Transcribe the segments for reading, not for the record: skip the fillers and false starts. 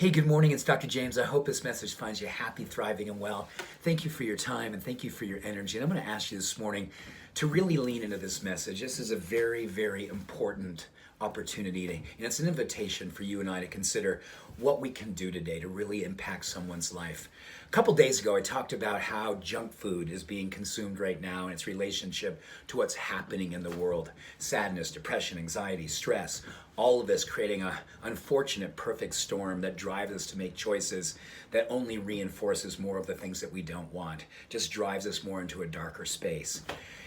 Hey, good morning. It's Dr. James. I hope this message finds you happy, thriving, and well. Thank you for your time and thank you for your energy. And I'm going to ask you this morning to really lean into this message. This is a very, very important opportunity, and it's an invitation for you and I to consider what we can do today to really impact someone's life. A couple days ago, I talked about how junk food is being consumed right now and its relationship to what's happening in the world. Sadness, depression, anxiety, stress, all of this creating an unfortunate perfect storm that drives us to make choices that only reinforces more of the things that we don't want, just drives us more into a darker space.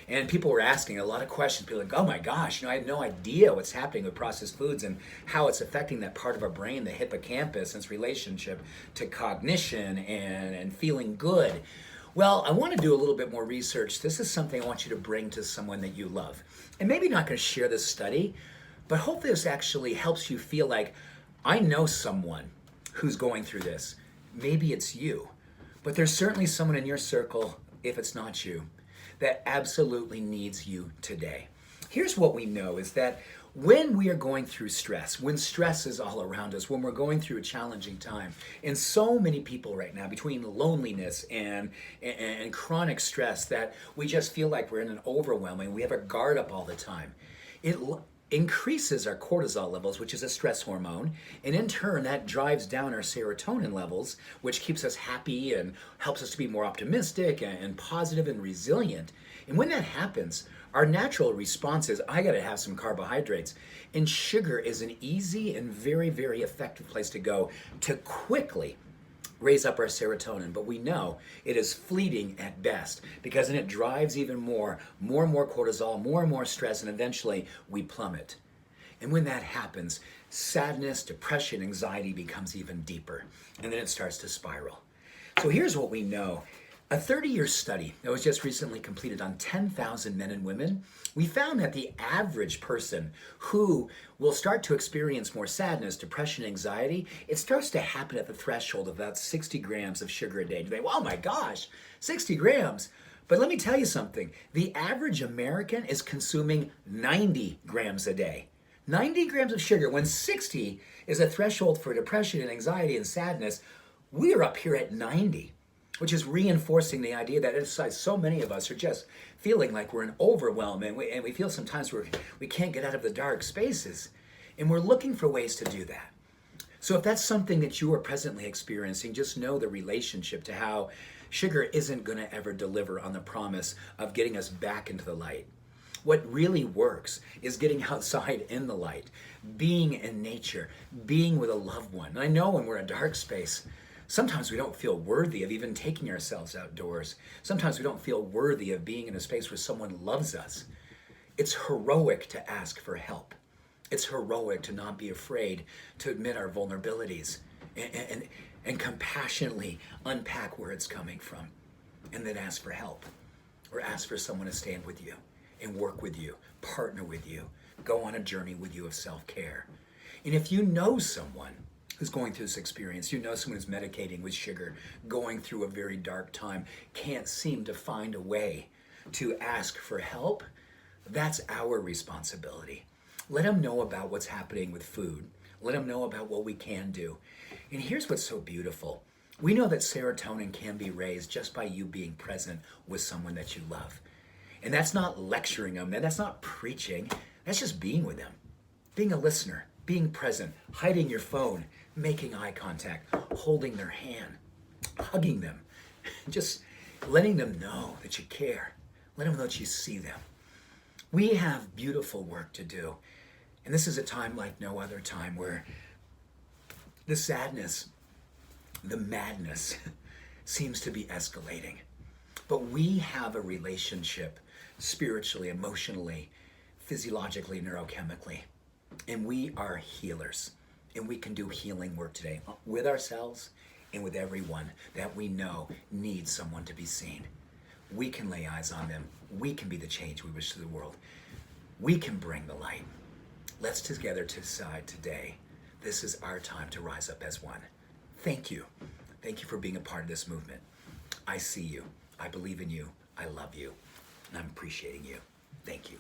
And people were asking a lot of questions. People were like, oh my gosh, I have no idea what's happening with processed foods and how it's affecting that part of our brain, the hippocampus, and its relationship to cognition and feeling good. Well, I want to do a little bit more research. This is something I want you to bring to someone that you love. And maybe not going to share this study, but hopefully this actually helps you feel like, I know someone who's going through this. Maybe it's you, but there's certainly someone in your circle, if it's not you, that absolutely needs you today. Here's what we know is that when we are going through stress, when stress is all around us, when we're going through a challenging time, and so many people right now, between loneliness and chronic stress, that we just feel like we're in an overwhelming, we have our guard up all the time. It increases our cortisol levels, which is a stress hormone, and in turn that drives down our serotonin levels, which keeps us happy and helps us to be more optimistic and positive and resilient. And when that happens, our natural response is, I gotta have some carbohydrates. And sugar is an easy and very, very effective place to go to quickly raise up our serotonin, but we know it is fleeting at best, because then it drives even more and more cortisol, more and more stress, and eventually we plummet. And when that happens, sadness, depression, anxiety becomes even deeper, and then it starts to spiral. So here's what we know. A 30-year study that was just recently completed on 10,000 men and women, we found that the average person who will start to experience more sadness, depression, anxiety, it starts to happen at the threshold of about 60 grams of sugar a day. You think, oh my gosh, 60 grams. But let me tell you something. The average American is consuming 90 grams a day. 90 grams of sugar, when 60 is a threshold for depression and anxiety and sadness, we are up here at 90. Which is reinforcing the idea that so many of us are just feeling like we're in overwhelm, and we feel sometimes we can't get out of the dark spaces, and we're looking for ways to do that. So if that's something that you are presently experiencing, just know the relationship to how sugar isn't going to ever deliver on the promise of getting us back into the light. What really works is getting outside in the light, being in nature, being with a loved one. And I know when we're in a dark space, sometimes we don't feel worthy of even taking ourselves outdoors. Sometimes we don't feel worthy of being in a space where someone loves us. It's heroic to ask for help. It's heroic to not be afraid to admit our vulnerabilities and compassionately unpack where it's coming from, and then ask for help, or ask for someone to stand with you and work with you, partner with you, go on a journey with you of self-care. And if you know someone who's going through this experience, you know someone who's medicating with sugar, going through a very dark time, can't seem to find a way to ask for help, that's our responsibility. Let them know about what's happening with food. Let them know about what we can do. And here's what's so beautiful. We know that serotonin can be raised just by you being present with someone that you love. And that's not lecturing them, that's not preaching, that's just being with them, being a listener, being present, hiding your phone, making eye contact, holding their hand, hugging them, just letting them know that you care, let them know that you see them. We have beautiful work to do, and this is a time like no other time, where the sadness, the madness seems to be escalating. But we have a relationship spiritually, emotionally, physiologically, neurochemically, and we are healers. And we can do healing work today with ourselves and with everyone that we know needs someone to be seen. We can lay eyes on them. We can be the change we wish to the world. We can bring the light. Let's together decide today, this is our time to rise up as one. Thank you. Thank you for being a part of this movement. I see you. I believe in you. I love you. And I'm appreciating you. Thank you.